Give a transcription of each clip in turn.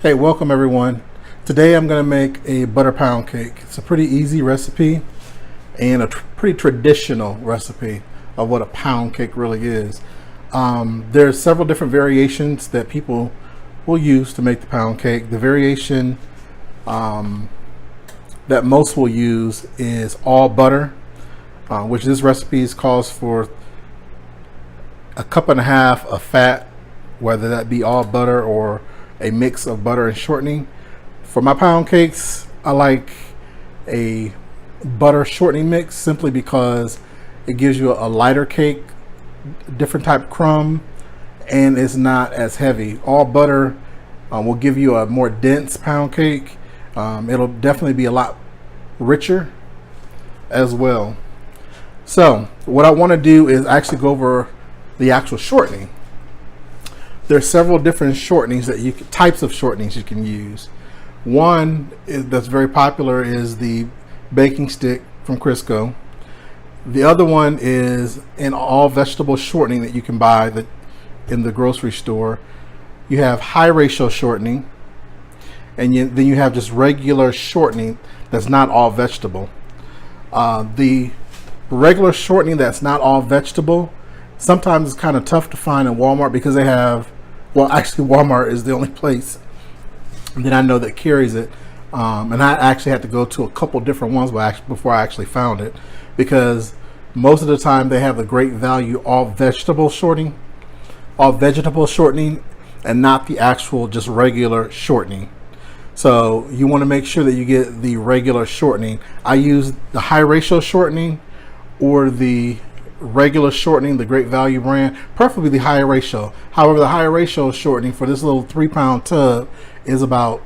Hey, welcome everyone. Today I'm going to make a butter pound cake. It's a pretty easy recipe and a pretty traditional recipe of what a pound cake really is. There's several different variations that people will use to make the pound cake. The variation that most will use is all butter, which this recipe calls for a cup and a half of fat, whether that be all butter or a mix of butter and shortening. For my pound cakes, I like a butter shortening mix simply because it gives you a lighter cake, different type of crumb, and it's not as heavy. All butter will give you a more dense pound cake. It'll definitely be a lot richer as well. So what I want to do is actually go over the actual shortening. There's several different shortenings types of shortenings you can use. One that's very popular is the baking stick from Crisco. The other one is an all vegetable shortening that you can buy in the grocery store. You have high ratio shortening, and then you have just regular shortening that's not all vegetable. The regular shortening that's not all vegetable sometimes it's kind of tough to find in Walmart because they have, well, actually Walmart is the only place that I know that carries it. And I actually had to go to a couple different ones before I actually found it, because most of the time they have the great value all vegetable shortening, and not the actual just regular shortening. So you want to make sure that you get the regular shortening. I use the high ratio shortening or the regular shortening, the Great Value brand, preferably the higher ratio. However, the higher ratio shortening for this little 3-pound tub is about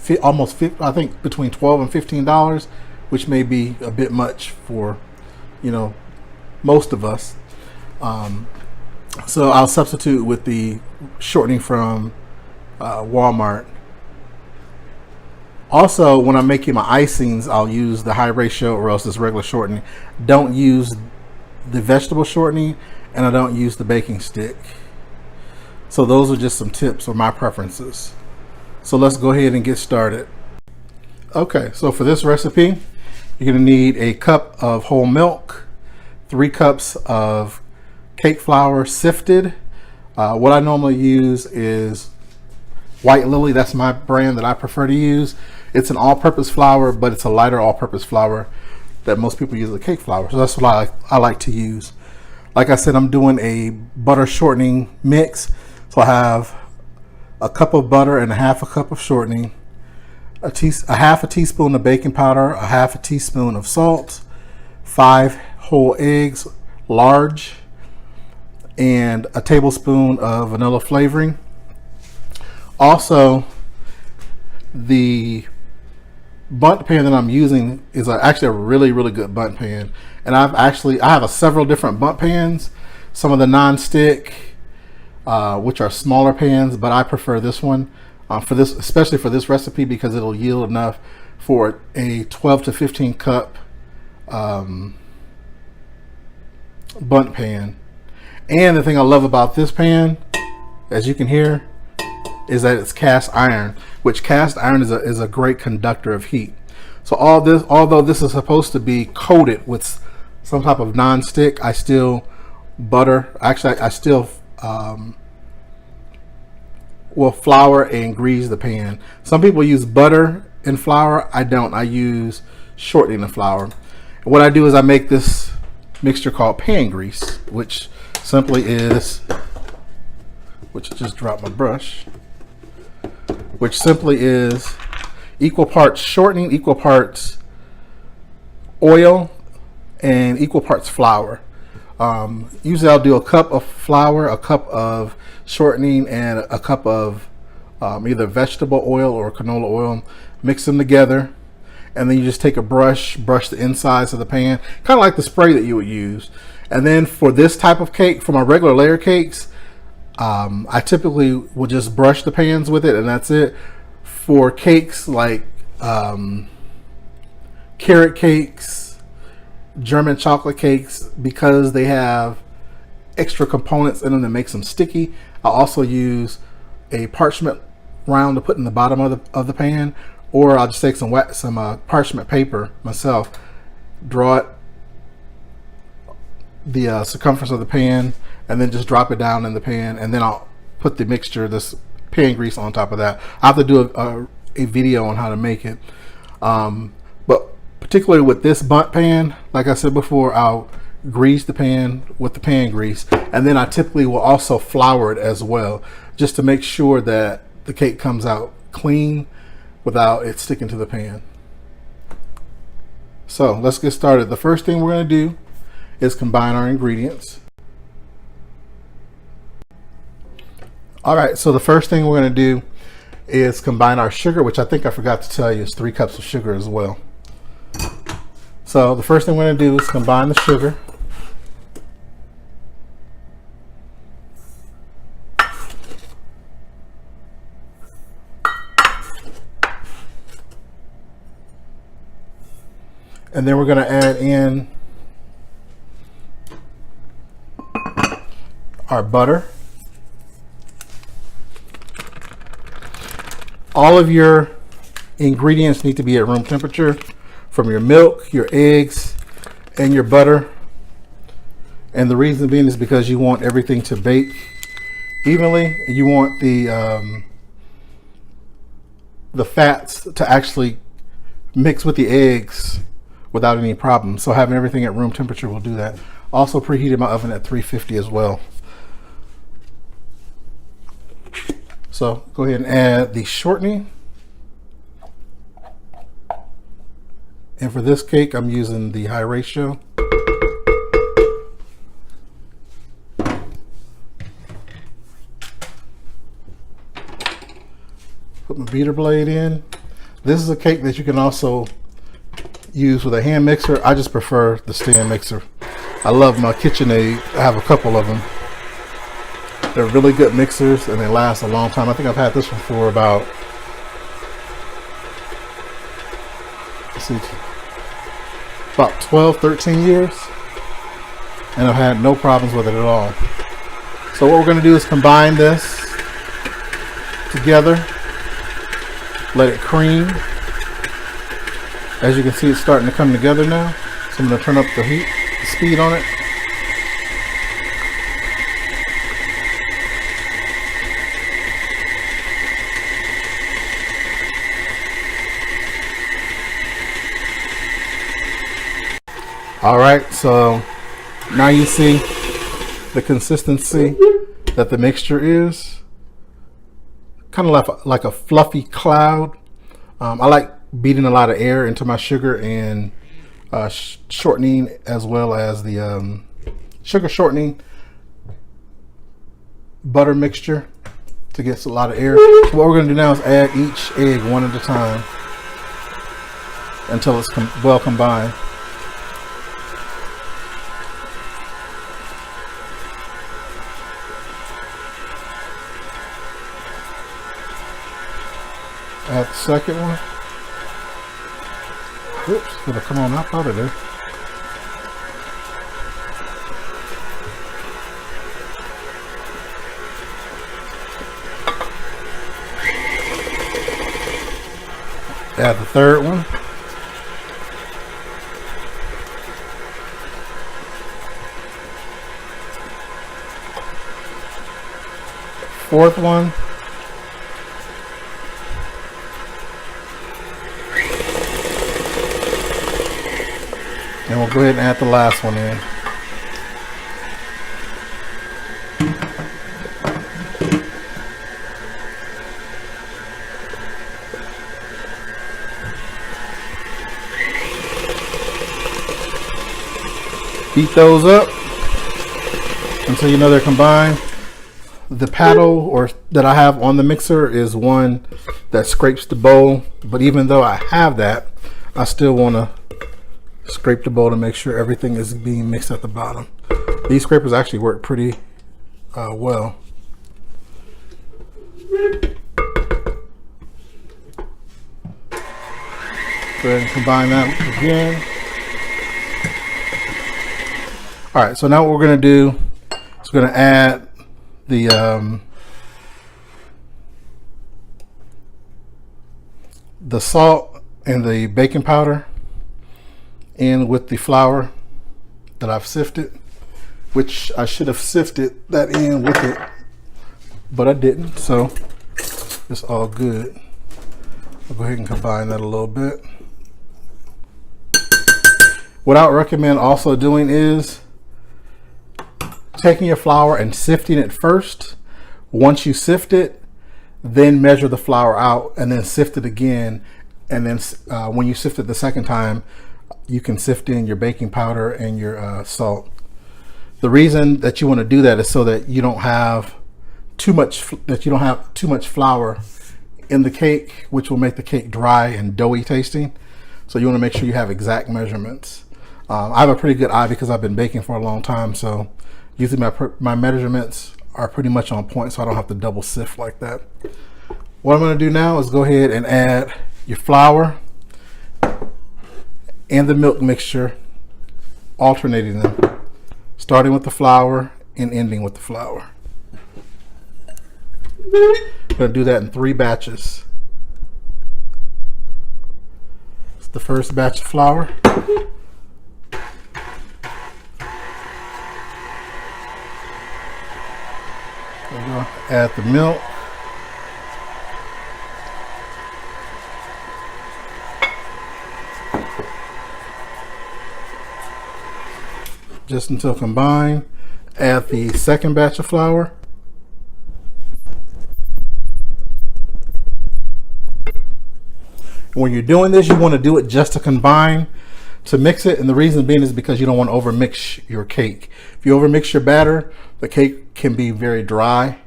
I think between $12 and $15, which may be a bit much for most of us. So I'll substitute with the shortening from Walmart. Also, when I'm making my icings, I'll use the high ratio or else this regular shortening. Don't use the vegetable shortening, and I don't use the baking stick. So those are just some tips or my preferences. So let's go ahead and get started. Okay, so for this recipe, you're going to need a cup of whole milk, 3 cups of cake flour sifted. What I normally use is White Lily. That's my brand that I prefer to use. It's an all-purpose flour, but it's a lighter all-purpose flour that most people use, the cake flour. So that's what I like to use. Like I said, I'm doing a butter shortening mix. So I have a cup of butter and a half a cup of shortening, a half a teaspoon of baking powder, a half a teaspoon of salt, 5 whole eggs, large, and a tablespoon of vanilla flavoring. Also, the bundt pan that I'm using is actually a really good bundt pan, and I have several different bundt pans. Some of the non-stick, which are smaller pans, but I prefer this one especially for this recipe, because it'll yield enough for a 12 to 15 cup bundt pan. And the thing I love about this pan, as you can hear, is that it's cast iron, which cast iron is a great conductor of heat. So although this is supposed to be coated with some type of non-stick, I still will flour and grease the pan. Some people use butter and flour. I don't. I use shortening and flour. And what I do is I make this mixture called pan grease, which just dropped my brush, which simply is equal parts shortening, equal parts oil, and equal parts flour. Usually I'll do a cup of flour, a cup of shortening, and a cup of either vegetable oil or canola oil. Mix them together, and then you just take a brush the insides of the pan, kind of like the spray that you would use. And then for this type of cake, for my regular layer cakes, I typically will just brush the pans with it, and that's it. For cakes like carrot cakes, German chocolate cakes, because they have extra components in them that makes them sticky, I also use a parchment round to put in the bottom of the pan, or I'll just take some parchment paper myself, draw it the circumference of the pan, and then just drop it down in the pan, and then I'll put the mixture, this pan grease, on top of that. I have to do a video on how to make it, but particularly with this bundt pan, like I said before, I'll grease the pan with the pan grease, and then I typically will also flour it as well, just to make sure that the cake comes out clean without it sticking to the pan. So let's get started. The first thing we're going to do is combine our ingredients. Alright, so the first thing we're going to do is combine our sugar, which I think I forgot to tell you is 3 cups of sugar as well. So the first thing we're going to do is combine the sugar. And then we're going to add in our butter. All of your ingredients need to be at room temperature, from your milk, your eggs, and your butter. And the reason being is because you want everything to bake evenly. You want the fats to actually mix with the eggs without any problem. So having everything at room temperature will do that. Also preheated my oven at 350 as well. So go ahead and add the shortening. And for this cake, I'm using the high ratio. Put my beater blade in. This is a cake that you can also use with a hand mixer. I just prefer the stand mixer. I love my KitchenAid. I have a couple of them. They're really good mixers and they last a long time. I think I've had this one for about, let's see, about 12, 13 years. And I've had no problems with it at all. So what we're going to do is combine this together. Let it cream. As you can see, it's starting to come together now. So I'm going to turn up the heat, the speed on it. All right, so now you see the consistency that the mixture is. Kind of like a fluffy cloud. I like beating a lot of air into my sugar and shortening, as well as the sugar shortening butter mixture to get a lot of air. So what we're going to do now is add each egg one at a time until it's well combined. Add the second one. Oops, gonna come on up out of there. Add the third one. Fourth one. And we'll go ahead and add the last one in. Beat those up until you know they're combined. The paddle that I have on the mixer is one that scrapes the bowl, but even though I have that, I still want to scrape the bowl to make sure everything is being mixed at the bottom. These scrapers actually work pretty well. Go ahead and combine that again. All right, so now what we're going to do is we're going to add the the salt and the baking powder in with the flour that I've sifted, which I should have sifted that in with it, but I didn't, so it's all good. I'll go ahead and combine that a little bit. What I would recommend also doing is taking your flour and sifting it first. Once you sift it, then measure the flour out and then sift it again. And then when you sift it the second time, you can sift in your baking powder and your salt. The reason that you want to do that is so that you don't have too much flour in the cake, which will make the cake dry and doughy tasting. So you want to make sure you have exact measurements. I have a pretty good eye because I've been baking for a long time, so usually my measurements are pretty much on point, so I don't have to double sift like that. What I'm going to do now is go ahead and add your flour and the milk mixture, alternating them, starting with the flour and ending with the flour. I'm going to do that in 3 batches. It's the first batch of flour. Add the milk. Just until combined. Add the second batch of flour. When you're doing this, you want to do it just to combine, to mix it, and the reason being is because you don't want to overmix your cake. If you overmix your batter, the cake can be very dry,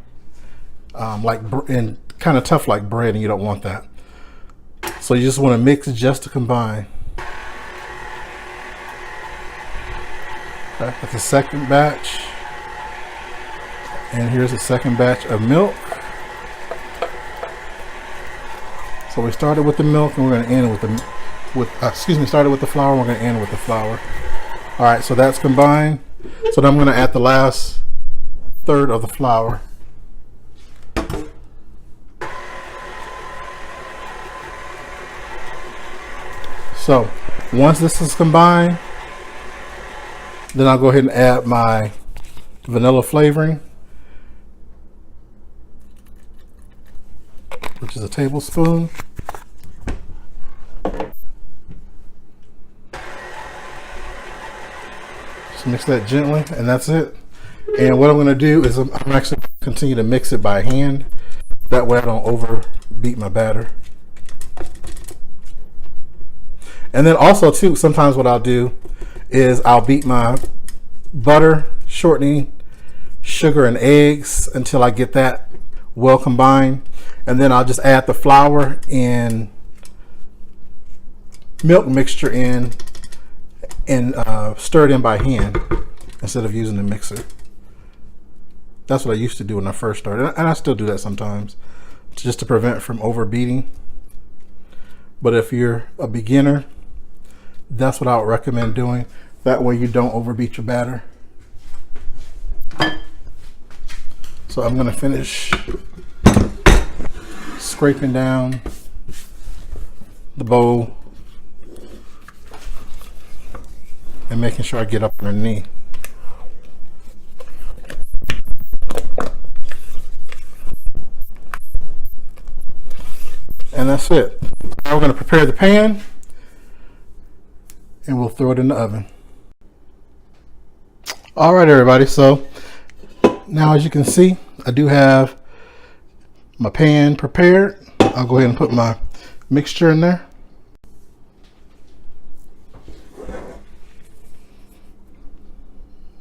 and kind of tough like bread, and you don't want that. So you just want to mix just to combine. Okay, that's the second batch, and here's the second batch of milk. So we started with the milk, and we're going to end started with the flour, and we're going to end with the flour. All right, so that's combined. So then I'm going to add the last third of the flour. So once this is combined, then I'll go ahead and add my vanilla flavoring, which is a tablespoon. Just mix that gently, and that's it. And what I'm going to do is I'm actually continue to mix it by hand. That way I don't overbeat my batter. And then also too, sometimes what I'll do is I'll beat my butter, shortening, sugar, and eggs until I get that well combined. And then I'll just add the flour and milk mixture in and stir it in by hand instead of using the mixer. That's what I used to do when I first started, and I still do that sometimes, just to prevent from overbeating. But if you're a beginner, that's what I would recommend doing. That way you don't overbeat your batter. So I'm going to finish scraping down the bowl and making sure I get up underneath. And that's it. Now we're going to prepare the pan and we'll throw it in the oven. All right, everybody. So now, as you can see, I do have my pan prepared. I'll go ahead and put my mixture in there.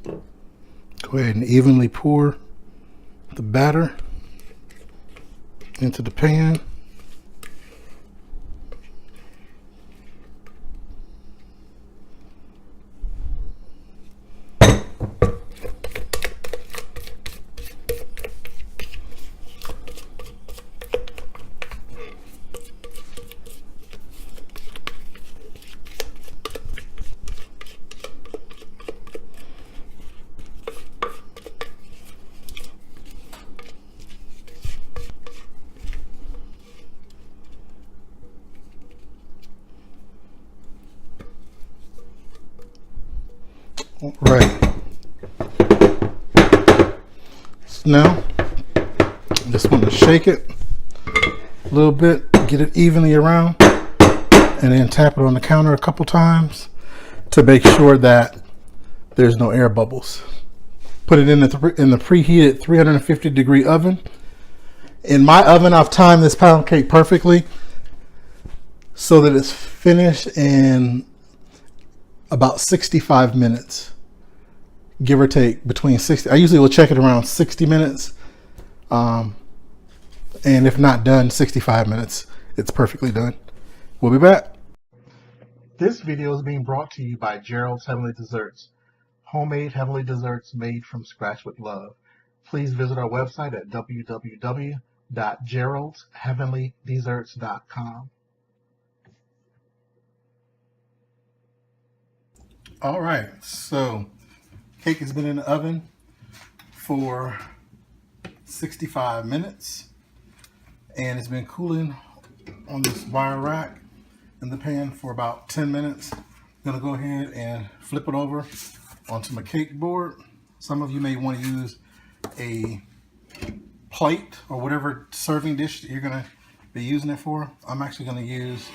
Go ahead and evenly pour the batter into the pan. Right. So now, just want to shake it a little bit, get it evenly around, and then tap it on the counter a couple times to make sure that there's no air bubbles. Put it in the preheated 350-degree oven. In my oven, I've timed this pound cake perfectly so that it's finished in about 65 minutes, give or take between 60. I usually will check it around 60 minutes. And if not done 65 minutes, it's perfectly done. We'll be back. This video is being brought to you by Gerald's Heavenly Desserts. Homemade heavenly desserts made from scratch with love. Please visit our website at www.geraldsheavenlydesserts.com. All right, so cake has been in the oven for 65 minutes and it's been cooling on this wire rack in the pan for about 10 minutes. I'm gonna go ahead and flip it over onto my cake board. Some of you may want to use a plate or whatever serving dish that you're gonna be using it for. I'm actually gonna use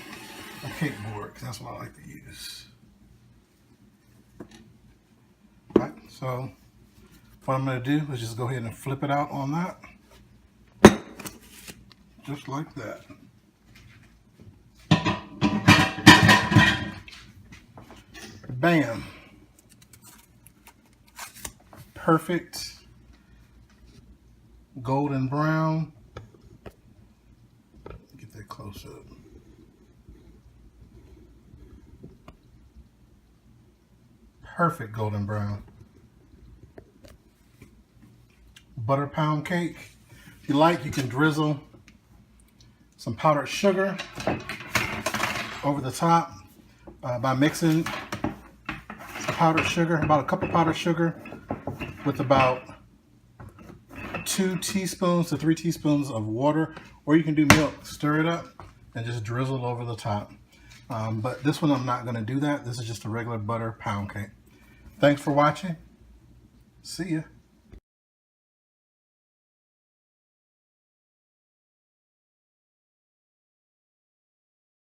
a cake board because that's what I like to use. Right, so what I'm going to do is just go ahead and flip it out on that, just like that. Bam! Perfect golden brown. Get that close up. Perfect golden brown. Butter pound cake. If you like, you can drizzle some powdered sugar over the top by mixing some powdered sugar, about a cup of powdered sugar with about 2 teaspoons to 3 teaspoons of water, or you can do milk. Stir it up and just drizzle over the top. But this one I'm not going to do that. This is just a regular butter pound cake. Thanks for watching. See ya.